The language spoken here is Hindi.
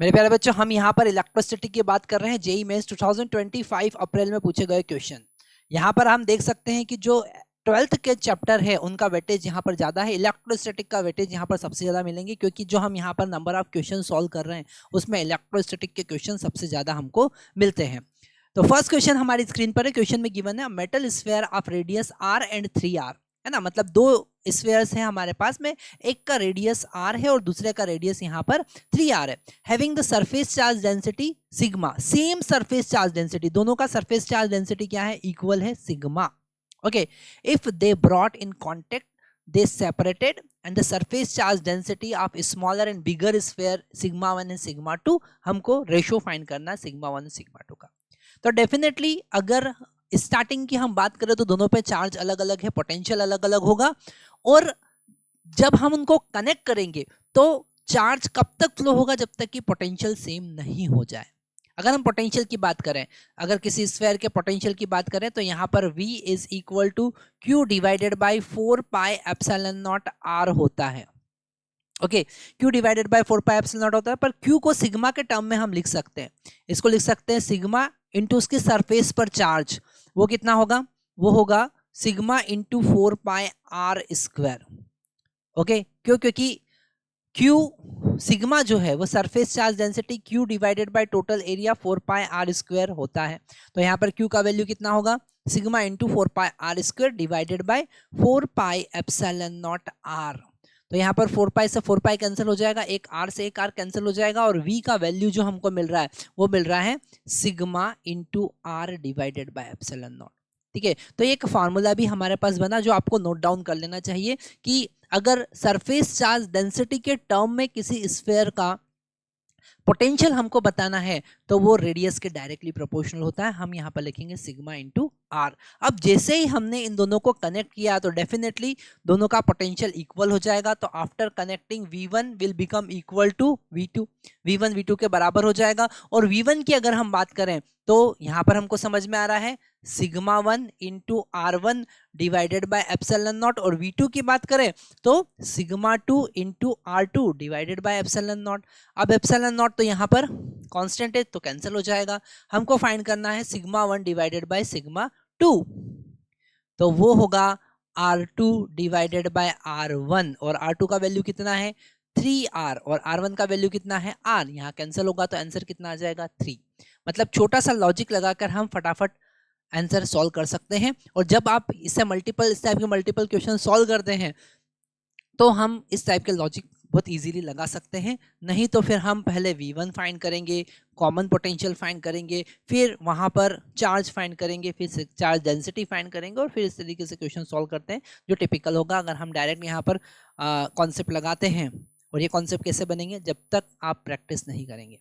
मेरे प्यारे बच्चों, हम यहाँ पर इलेक्ट्रोस्टैटिक की बात कर रहे हैं। जेईई मेंस 2025 अप्रैल में पूछे गए क्वेश्चन। यहाँ पर हम देख सकते हैं कि जो 12th के चैप्टर है उनका वेटेज यहाँ पर ज्यादा है। इलेक्ट्रोस्टैटिक का वेटेज यहाँ पर सबसे ज्यादा मिलेंगे, क्योंकि जो हम यहाँ पर नंबर ऑफ क्वेश्चन सॉल्व कर रहे हैं उसमें इलेक्ट्रोस्टैटिक के क्वेश्चन सबसे ज्यादा हमको मिलते हैं। तो फर्स्ट क्वेश्चन हमारी स्क्रीन पर है। क्वेश्चन में गिवन है metal sphere of radius r and 3r, है ना। मतलब दो स्फेयर्स हैं हमारे पास में, एक का रेडियस r है और दूसरे का रेडियस यहाँ पर 3r है। Having the surface charge density sigma, same surface charge density, दोनों का सरफेस चार्ज डेंसिटी क्या है, इक्वल है sigma. Okay, if they brought in contact they separated and the surface charge density of smaller and bigger sphere sigma 1 and sigma 2, हमको रेशो फाइंड करना है sigma 1 और sigma 2 का। तो डेफिनेटली अगर स्टार्टिंग की हम बात करें तो दोनों पे चार्ज अलग अलग है, पोटेंशियल अलग अलग होगा, और जब हम उनको कनेक्ट करेंगे तो चार्ज कब तक फ्लो होगा, जब तक कि पोटेंशियल सेम नहीं हो जाए। अगर हम पोटेंशियल की बात करें, अगर किसी स्फेयर के पोटेंशियल की बात करें तो यहाँ पर V is equal to Q divided by 4 pi epsilon naught R होता है। Okay, Q divided by 4 pi epsilon naught होता है, पर Q को सिग्मा के टर्म में हम लिख सकते हैं। इसको लिख सकते हैं सिग्मा इंटू उसके सरफेस पर चार्ज, वो कितना होगा, वो होगा सिग्मा इंटू 4 पाई R स्क्वायर। ओके, क्यों, क्योंकि Q सिग्मा जो है वो surface charge density Q divided by total area 4 pi R square होता है। तो यहाँ पर Q का वैल्यू कितना होगा, sigma into 4 pi R square divided by 4 pi epsilon naught R। तो यहाँ पर 4 पाई से 4 पाई कैंसिल हो जाएगा, एक R से एक R कैंसिल हो जाएगा, और V का वैल्यू जो हमको मिल रहा है वो मिल रहा है sigma into R divided by epsilon not. ठीक है, तो एक फार्मूला भी हमारे पास बना जो आपको नोट डाउन कर लेना चाहिए कि अगर सरफेस चार्ज डेंसिटी के टर्म में किसी स्फेयर का पोटेंशियल हमको बताना है तो वो रेडियस के डायरेक्टली प्रोपोर्शनल होता है। हम यहाँ पर लिखेंगे सिग्मा इंटू आर। अब जैसे ही हमने इन दोनों को कनेक्ट किया तो डेफिनेटली दोनों का पोटेंशियल इक्वल हो जाएगा। तो after connecting V1 will become equal to V2, V1 V2 के बराबर हो जाएगा। और V1 की अगर हम बात करें तो यहाँ पर हमको समझ में आ रहा है sigma 1 into R1 divided by epsilon not, और V2 की बात करें तो sigma 2 into R2 divided by epsilon not. अब एप्सिलॉन नॉट तो यहाँ पर कांस्टेंट है तो कैंसिल हो जाएगा। हमको फाइंड करना है सिग्मा 1 डिवाइडेड बाय सिग्मा 2, तो वो होगा R2 डिवाइडेड बाय R1, और R2 का वैल्यू कितना है 3R, और R1 का वैल्यू कितना है R। यहाँ कैंसिल होगा तो आंसर कितना आ जाएगा 3। मतलब छोटा सा लॉजिक लगाकर हम फटाफट आंसर सॉल्व कर सकते हैं। और जब आप इससे इस टाइप के मल्टीपल क्वेश्चन सॉल्व करते हैं तो हम इस टाइप के लॉजिक बहुत इजीली लगा सकते हैं। नहीं तो फिर हम पहले V1 फाइंड करेंगे, कॉमन पोटेंशियल फाइंड करेंगे, फिर वहाँ पर चार्ज फाइंड करेंगे, फिर चार्ज डेंसिटी फाइंड करेंगे, और फिर इस तरीके से क्वेश्चन सॉल्व करते हैं जो टिपिकल होगा। अगर हम डायरेक्ट यहाँ पर कॉन्सेप्ट लगाते हैं, और ये कॉन्सेप्ट कैसे बनेंगे, जब तक आप प्रैक्टिस नहीं करेंगे।